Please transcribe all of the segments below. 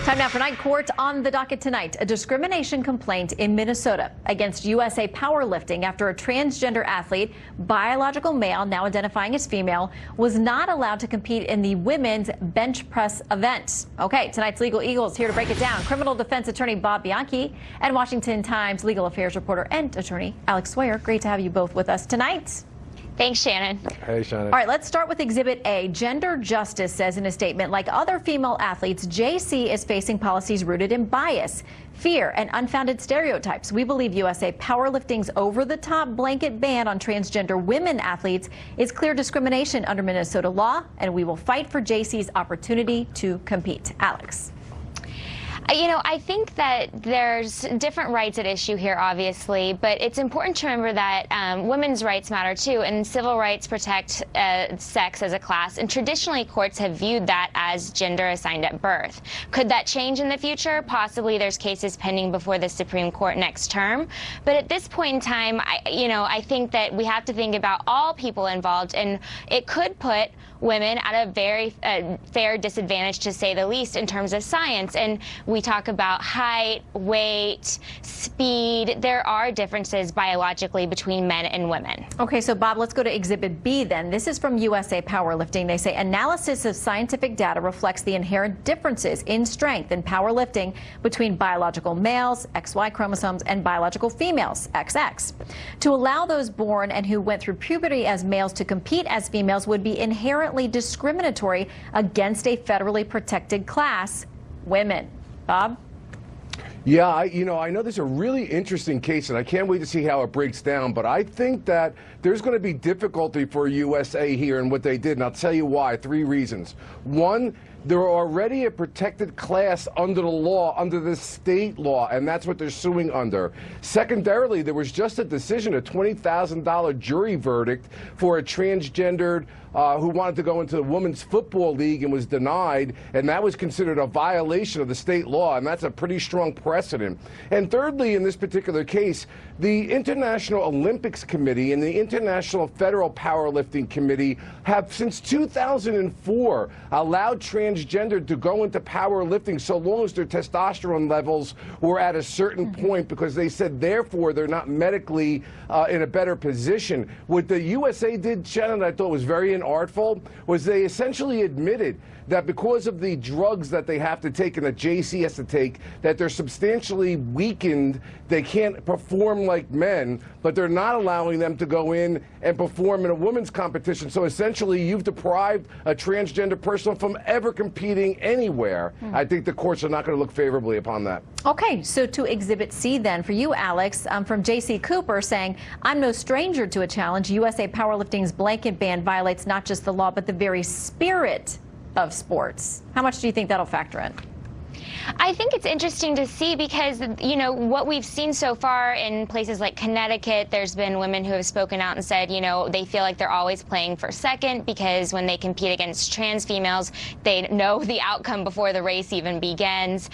Time now for Night Court. On the docket tonight, a discrimination complaint in Minnesota against USA Powerlifting after a transgender athlete, biological male, now identifying as female, was not allowed to compete in the women's bench press event. Okay, tonight's Legal Eagle is here to break it down. Criminal defense attorney Bob Bianchi and Washington Times legal affairs reporter and attorney Alex Sawyer. Great to have you both with us tonight. Thanks, Shannon. Hey, Shannon. All right, let's start with Exhibit A. Gender Justice says in a statement, like other female athletes, JC is facing policies rooted in bias, fear, and unfounded stereotypes. We believe USA Powerlifting's over-the-top blanket ban on transgender women athletes is clear discrimination under Minnesota law, and we will fight for JC's opportunity to compete. Alex. You know, I think that there's different rights at issue here, obviously, but it's important to remember that women's rights matter too, and civil rights protect sex as a class, and traditionally courts have viewed that as gender assigned at birth. Could that change in the future? Possibly. There's cases pending before the Supreme Court next term, but at this point in time, I think that we have to think about all people involved, and it could put women at a very fair disadvantage, to say the least, in terms of science. And we talk about height, weight, speed. There are differences biologically between men and women. Okay, so Bob, let's go to Exhibit B then. This is from USA Powerlifting. They say analysis of scientific data reflects the inherent differences in strength and powerlifting between biological males, XY chromosomes, and biological females, XX. To allow those born and who went through puberty as males to compete as females would be inherently discriminatory against a federally protected class, women. Bob? Yeah, I know this is a really interesting case, and I can't wait to see how it breaks down, but I think that there's going to be difficulty for USA here in what they did, and I'll tell you why. 3 reasons. One, they're already a protected class under the law, under the state law, and that's what they're suing under. Secondarily, there was just a decision, a $20,000 jury verdict for a transgendered who wanted to go into the Women's Football League and was denied, and that was considered a violation of the state law, and that's a pretty strong precedent. And thirdly, in this particular case, the International Olympics Committee and the International Federal Powerlifting Committee have, since 2004, allowed transgender to go into powerlifting so long as their testosterone levels were at a certain point, because they said, therefore, they're not medically in a better position. What the USA did, Shannon, I thought was very artful, was they essentially admitted that because of the drugs that they have to take and that JC has to take, that they're substantially weakened. They can't perform like men, but they're not allowing them to go in and perform in a women's competition. So essentially, you've deprived a transgender person from ever competing anywhere. I think the courts are not going to look favorably upon that. Okay, so to Exhibit C then, for you, Alex, from J.C. Cooper saying, I'm no stranger to a challenge. USA Powerlifting's blanket ban violates not just the law, but the very spirit of sports. How much do you think that'll factor in? I think it's interesting to see because, you know, what we've seen so far in places like Connecticut, there's been women who have spoken out and said, you know, they feel like they're always playing for second because when they compete against trans females, they know the outcome before the race even begins.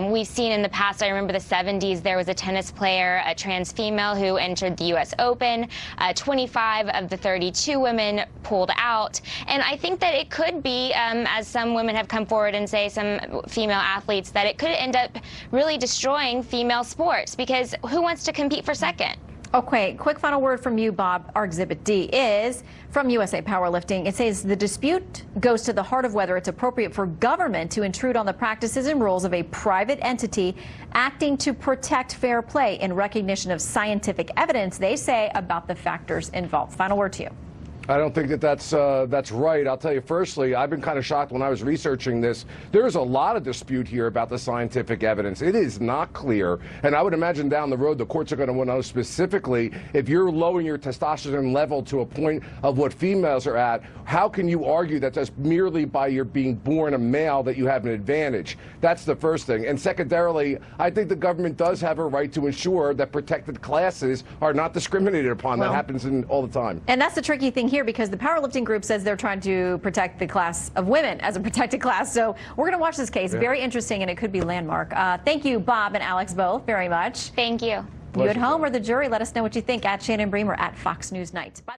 We've seen in the past, I remember the 70s, there was a tennis player, a trans female, who entered the U.S. Open. 25 of the 32 women pulled out. And I think that it could be, as some women have come forward and say, some female athletes, that it could end up really destroying female sports, because who wants to compete for second? Okay, quick final word from you, Bob. Our Exhibit D is from USA Powerlifting. It says the dispute goes to the heart of whether it's appropriate for government to intrude on the practices and rules of a private entity acting to protect fair play in recognition of scientific evidence, they say, about the factors involved. Final word to you. I don't think that that's right. I'll tell you, firstly, I've been kind of shocked when I was researching this. There's a lot of dispute here about the scientific evidence. It is not clear, and I would imagine down the road the courts are going to want to know specifically, if you're lowering your testosterone level to a point of what females are at, how can you argue that that's merely by your being born a male that you have an advantage? That's the first thing. And secondarily, I think the government does have a right to ensure that protected classes are not discriminated upon. That happens all the time. And that's the tricky thing here, because the powerlifting group says they're trying to protect the class of women as a protected class. So we're going to watch this case. Very interesting, and it could be landmark. Thank you, Bob and Alex, both very much. Thank you. You at home or the jury, let us know what you think at Shannon Bream or at Fox News Night.